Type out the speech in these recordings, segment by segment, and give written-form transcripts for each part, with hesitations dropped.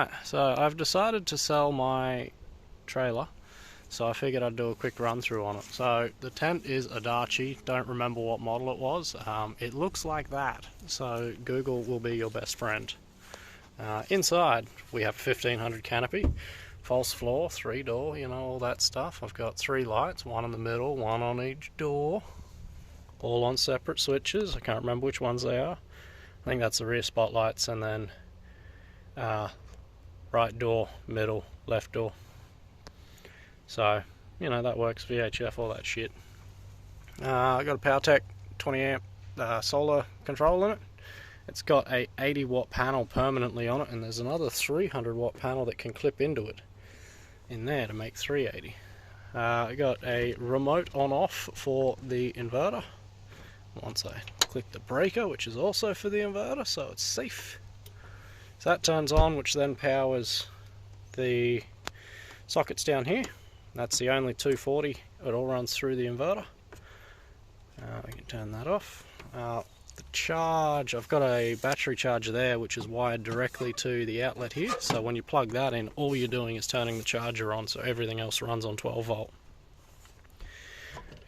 Alright, so I've decided to sell my trailer, so I figured I'd do a quick run through on it. So the tent is a Dachi, don't remember what model it was. It looks like that, so Google will be your best friend. Inside we have 1500 canopy, false floor, 3-door, you know, all that stuff. I've got 3 lights, one in the middle, one on each door, all on separate switches. I can't remember which ones they are. I think that's the rear spotlights, and then right door, middle, left door. So, you know, that works, VHF, all that shit. I got a PowerTech 20 amp solar control in it. It's got a 80 watt panel permanently on it, and there's another 300 watt panel that can clip into it in there to make 380. I got a remote on off for the inverter once I click the breaker, which is also for the inverter, so it's safe. So that turns on, which then powers the sockets down here. That's the only 240. It all runs through the inverter. We can turn that off. The charge, I've got a battery charger there which is wired directly to the outlet here, so when you plug that in, all you're doing is turning the charger on, so everything else runs on 12 volt.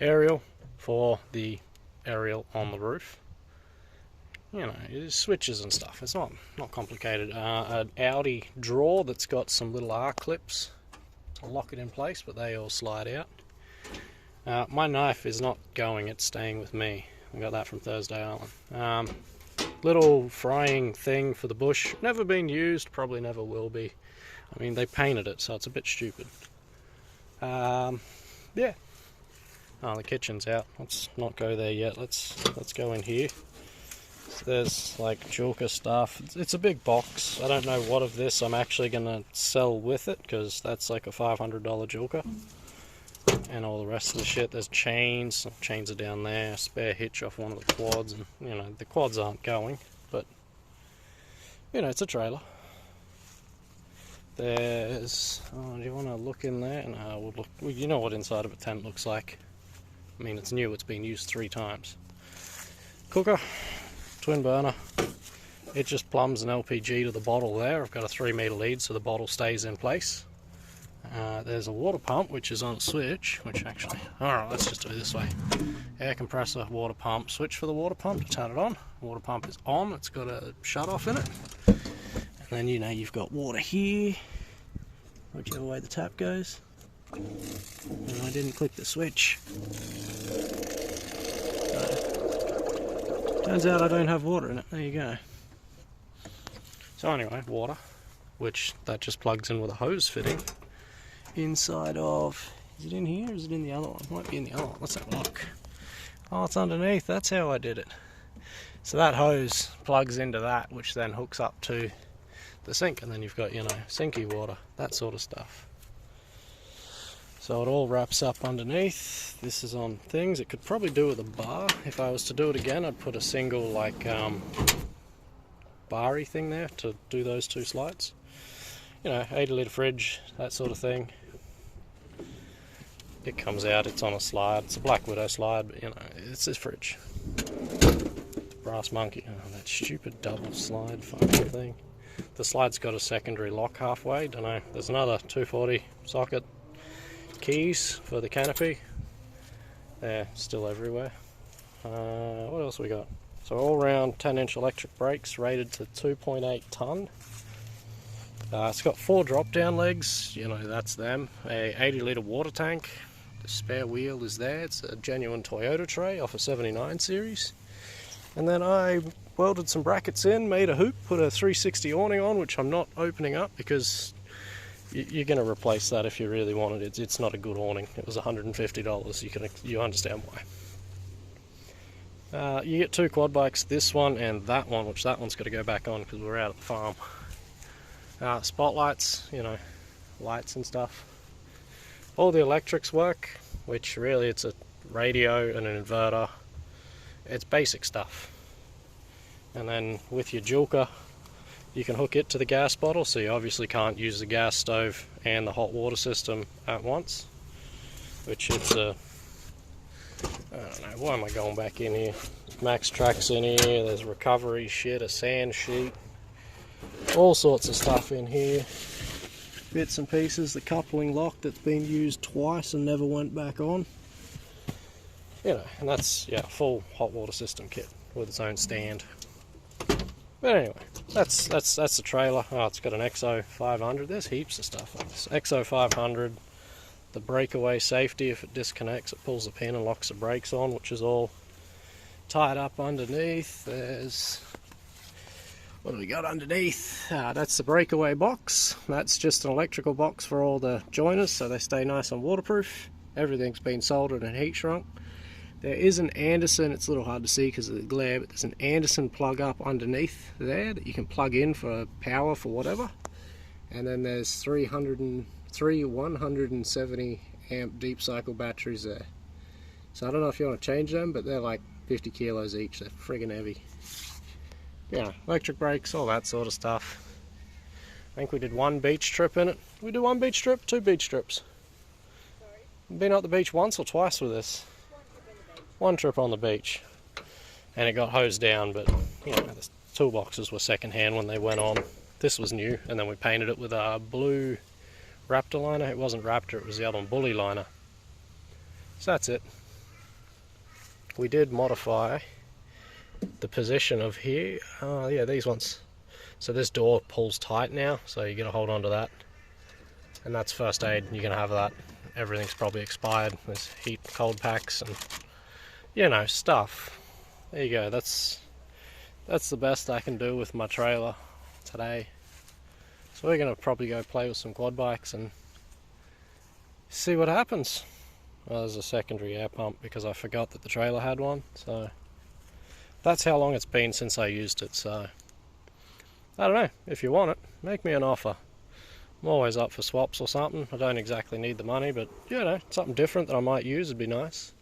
Aerial for the aerial on the roof. You know, switches and stuff. It's not complicated. An Audi drawer that's got some little R clips to lock it in place, but they all slide out. My knife is not going, it's staying with me. I got that from Thursday Island. Little frying thing for the bush. Never been used, probably never will be. I mean, they painted it, so it's a bit stupid. Yeah. Oh, the kitchen's out. Let's not go there yet. Let's go in here. There's like Julka stuff. It's a big box. I don't know what of this I'm actually going to sell with it, because that's like a $500 Julka. And all the rest of the shit. There's chains. Chains are down there. Spare hitch off one of the quads. And, you know, the quads aren't going, but, you know, it's a trailer. There's... Oh, do you want to look in there? No, we'll look. Well, you know what inside of a tent looks like. I mean, it's new. It's been used 3 times. Cooker. Twin burner. It just plumbs an LPG to the bottle there. I've got a 3-meter lead so the bottle stays in place. There's a water pump which is on a switch, which actually, alright, let's just do it this way. Air compressor, water pump, switch for the water pump to turn it on. Water pump is on, it's got a shut off in it. And then, you know, you've got water here, whichever way the tap goes. And I didn't click the switch. Turns out I don't have water in it. There you go. So anyway, water, which that just plugs in with a hose fitting inside of... Is it in here or is it in the other one? It might be in the other one. Let's have a look. Oh, it's underneath. That's how I did it. So that hose plugs into that, which then hooks up to the sink, and then you've got, you know, sinky water, that sort of stuff. So it all wraps up underneath. This is on things. It could probably do with a bar. If I was to do it again, I'd put a single, like, bar-y thing there to do those 2 slides. You know, 80-litre fridge, that sort of thing. It comes out, it's on a slide. It's a Black Widow slide, but, you know, it's this fridge. Brass monkey. Oh, that stupid double slide fucking thing. The slide's got a secondary lock halfway. Don't know. There's another 240 socket. Keys for the canopy. They're still everywhere. What else we got? So all round 10-inch electric brakes rated to 2.8 tonne. It's got 4 drop down legs, you know, that's them. A 80-litre water tank. The spare wheel is there. It's a genuine Toyota tray off a 79 series. And then I welded some brackets in, made a hoop, put a 360 awning on, which I'm not opening up because you're going to replace that if you really want it. It's not a good awning. It was $150. You understand why. You get 2 quad bikes, this one and that one, which that one's got to go back on because we're out at the farm. Spotlights, you know, lights and stuff. All the electrics work, which really it's a radio and an inverter. It's basic stuff. And then with your Julka, you can hook it to the gas bottle, so you obviously can't use the gas stove and the hot water system at once, which it's a... I don't know, why am I going back in here? Max Track's in here, there's recovery shit, a sand sheet. All sorts of stuff in here. Bits and pieces, the coupling lock that's been used twice and never went back on. You know, and that's, yeah, full hot water system kit with its own stand. But anyway, that's the trailer. Oh, it's got an XO 500. There's heaps of stuff on this. XO 500, the breakaway safety. If it disconnects, it pulls the pin and locks the brakes on, which is all tied up underneath. There's, what do we got underneath? That's the breakaway box. That's just an electrical box for all the joiners, so they stay nice and waterproof. Everything's been soldered and heat shrunk. There is an Anderson, it's a little hard to see because of the glare, but there's an Anderson plug up underneath there that you can plug in for power for whatever. And then there's three 170 amp deep cycle batteries there. So I don't know if you want to change them, but they're like 50 kilos each, they're friggin' heavy. Yeah, electric brakes, all that sort of stuff. I think we did one beach trip in it. Did we do one beach trip? Two beach trips? Sorry? Been up the beach once or twice with this? One trip on the beach, and it got hosed down, but you know, the toolboxes were second hand when they went on. This was new, and then we painted it with a blue Raptor liner. It wasn't Raptor, it was the other one, Bully liner. So that's it. We did modify the position of here. Yeah, these ones. So this door pulls tight now, so you gotta hold on to that. And that's first aid, you're gonna have that. Everything's probably expired. There's heat, cold packs, and you know, stuff. There you go, that's the best I can do with my trailer today. So we're going to probably go play with some quad bikes and see what happens. Well, there's a secondary air pump because I forgot that the trailer had one, so that's how long it's been since I used it. So I don't know, if you want it, make me an offer. I'm always up for swaps or something. I don't exactly need the money, but you know, something different that I might use would be nice.